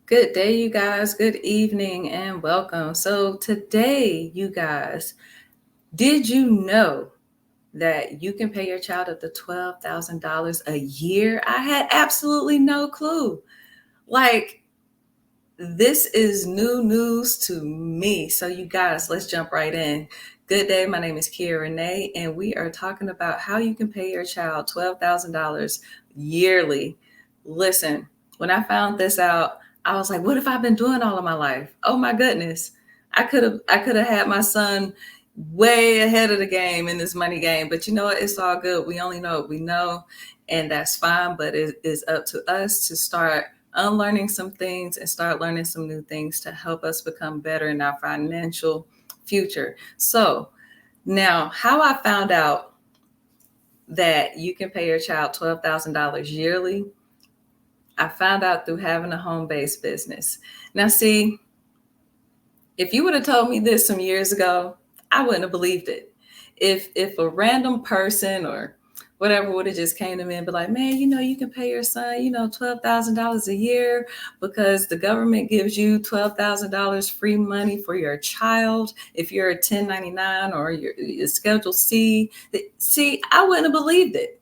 Good day, you guys. Good evening and welcome. So, today, you guys, did you know that you can pay your child up to $12,000 a year? I had absolutely no clue. Like, this is new news to me. So, you guys, let's jump right in. Good day. My name is Kia Renee, and we are talking about how you can pay your child $12,000 yearly. Listen, when I found this out, I was like, what have I been doing all of my life? Oh my goodness. I could have had my son way ahead of the game in this money game, but you know what? It's all good. We only know what we know, and that's fine, but it is up to us to start unlearning some things and start learning some new things to help us become better in our financial future. So, now how I found out that you can pay your child $12,000 yearly, I found out through having a home based business. Now, see, if you would have told me this some years ago, I wouldn't have believed it. If a random person or whatever would have just came to me and be like, man, you can pay your son, $12,000 a year because the government gives you $12,000 free money for your child if you're a 1099 or you're Schedule C. See, I wouldn't have believed it.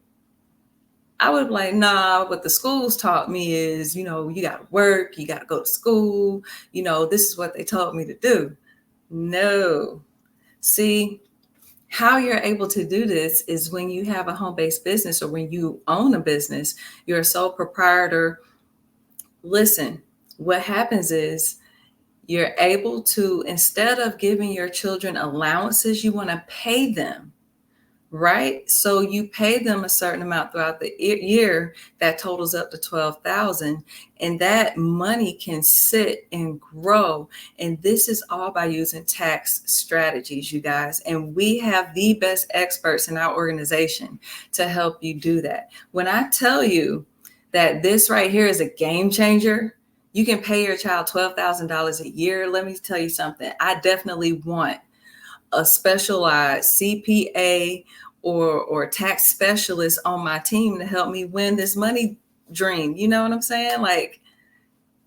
I would be like, nah, what the schools taught me is, you got to work, you got to go to school, this is what they taught me to do. No. See, how you're able to do this is when you have a home based business or when you own a business, you're a sole proprietor. Listen, what happens is you're able to, instead of giving your children allowances, you want to pay them. Right? So you pay them a certain amount throughout the year that totals up to 12,000, and that money can sit and grow. And this is all by using tax strategies, you guys. And we have the best experts in our organization to help you do that. When I tell you that this right here is a game changer, you can pay your child $12,000 a year. Let me tell you something. I definitely want a specialized CPA or tax specialist on my team to help me win this money dream. You know what I'm saying? Like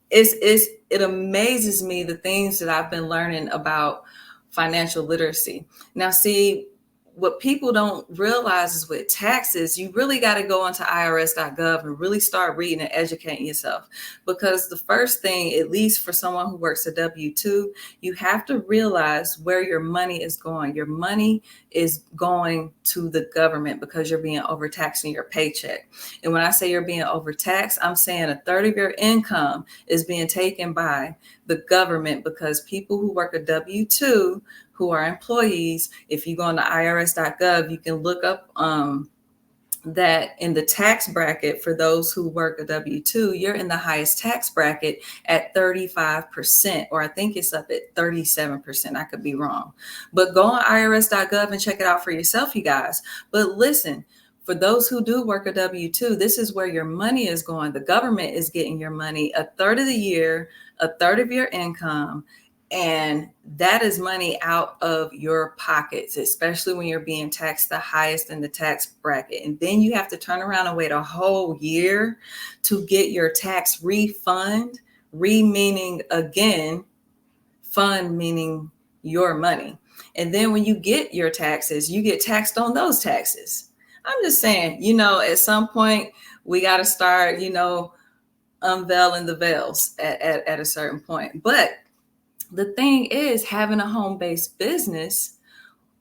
it amazes me the things that I've been learning about financial literacy. Now, see, what people don't realize is with taxes, you really got to go onto irs.gov and really start reading and educating yourself. Because the first thing, at least for someone who works a W-2, you have to realize where your money is going. Your money is going to the government because you're being overtaxed in your paycheck. And when I say you're being overtaxed, I'm saying a third of your income is being taken by the government because people who work a W-2 who are employees, if you go on the irs.gov, you can look up that in the tax bracket for those who work a W-2, you're in the highest tax bracket at 35%, or I think it's up at 37%. I could be wrong. But go on irs.gov and check it out for yourself, you guys. But listen, for those who do work a W-2, this is where your money is going. The government is getting your money a third of the year, a third of your income. And that is money out of your pockets, especially when you're being taxed the highest in the tax bracket. And then you have to turn around and wait a whole year to get your tax refund. Meaning again, fund meaning your money. And then when you get your taxes, you get taxed on those taxes. I'm just saying, at some point we got to start, unveiling the veils at a certain point. But the thing is, having a home-based business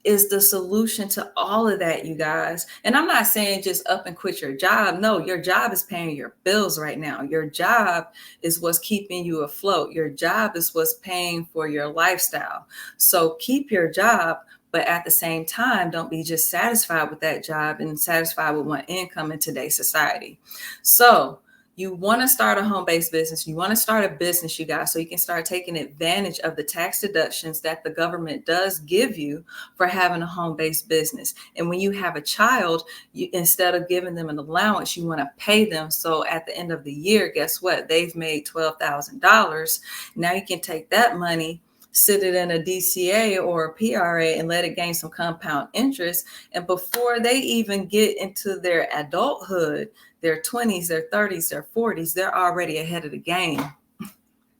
is the solution to all of that, you guys. And I'm not saying just up and quit your job. No, your job is paying your bills right now. Your job is what's keeping you afloat. Your job is what's paying for your lifestyle. So keep your job, but at the same time, don't be just satisfied with that job and satisfied with one income in today's society. So you want to start a home-based business. You want to start a business, you guys, so you can start taking advantage of the tax deductions that the government does give you for having a home-based business. And when you have a child, instead of giving them an allowance, you want to pay them. So at the end of the year, guess what? They've made $12,000. Now you can take that money, sit it in a DCA or a PRA and let it gain some compound interest. And before they even get into their adulthood, their 20s, their 30s, their 40s, they're already ahead of the game.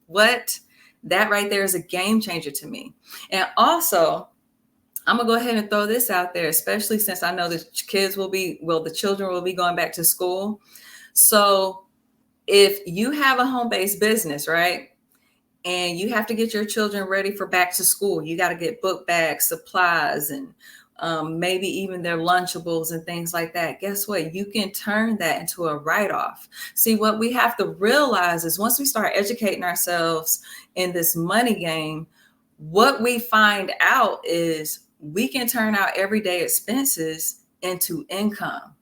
What? That right there is a game changer to me. And also, I'm gonna go ahead and throw this out there, especially since I know the the children will be going back to school. So if you have a home-based business, right? And you have to get your children ready for back to school. You got to get book bags, supplies, and maybe even their Lunchables and things like that. Guess what? You can turn that into a write-off. See, what we have to realize is once we start educating ourselves in this money game, what we find out is we can turn our everyday expenses into income.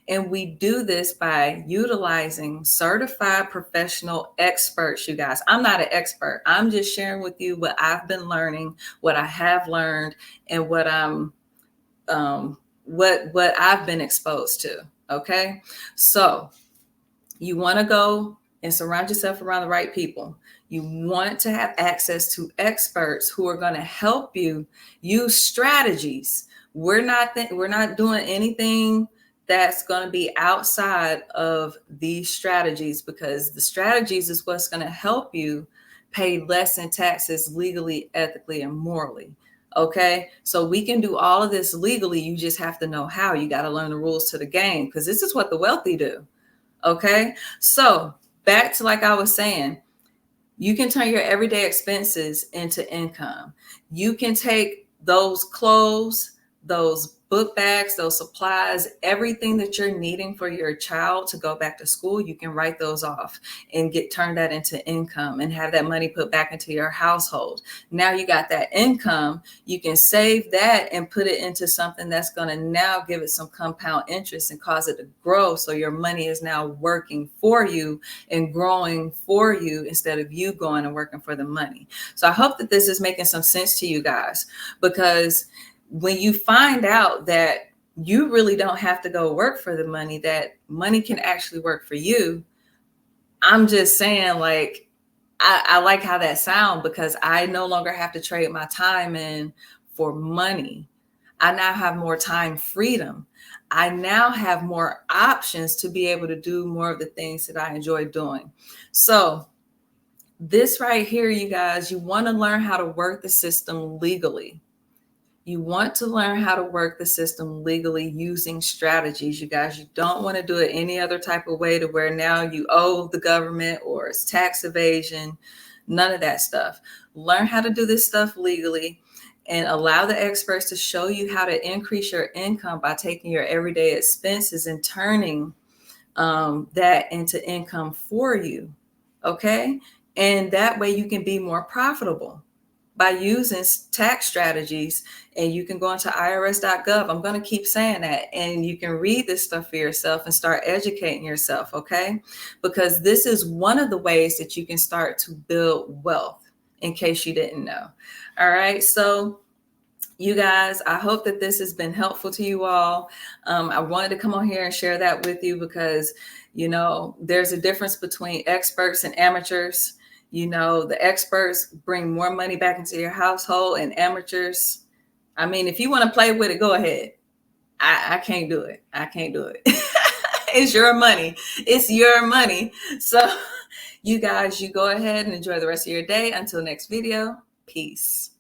And we do this by utilizing certified professional experts, you guys. I'm not an expert. I'm just sharing with you what I've been learning, what I have learned, and what what I've been exposed to. Okay. So you want to go and surround yourself around the right people. You want to have access to experts who are going to help you use strategies. We're not doing anything that's going to be outside of these strategies, because the strategies is what's going to help you pay less in taxes legally, ethically, and morally. Okay, so we can do all of this legally. You just have to know how. You got to learn the rules to the game, because this is what the wealthy do. Okay, so back to, like I was saying, you can turn your everyday expenses into income. You can take those clothes, those book bags, those supplies, everything that you're needing for your child to go back to school, you can write those off and turn that into income and have that money put back into your household. Now you got that income, you can save that and put it into something that's going to now give it some compound interest and cause it to grow. So your money is now working for you and growing for you instead of you going and working for the money. So I hope that this is making some sense to you guys, because when you find out that you really don't have to go work for the money, that money can actually work for you, I'm just saying, like, I like how that sounds, because I no longer have to trade my time in for money. I now have more time freedom. I now have more options to be able to do more of the things that I enjoy doing. So this right here, you guys, you want to learn how to work the system legally. You want to learn how to work the system legally using strategies, you guys. You don't want to do it any other type of way to where now you owe the government or it's tax evasion, none of that stuff. Learn how to do this stuff legally and allow the experts to show you how to increase your income by taking your everyday expenses and turning that into income for you. Okay. And that way you can be more profitable by using tax strategies. And you can go into irs.gov. I'm going to keep saying that. And you can read this stuff for yourself and start educating yourself, okay? Because this is one of the ways that you can start to build wealth, in case you didn't know. All right, so you guys, I hope that this has been helpful to you all. I wanted to come on here and share that with you because, you know, there's a difference between experts and amateurs. You know, the experts bring more money back into your household, and amateurs, I mean, if you want to play with it, go ahead. I can't do it. I can't do it. It's your money. It's your money. So you guys, you go ahead and enjoy the rest of your day. Until next video, peace.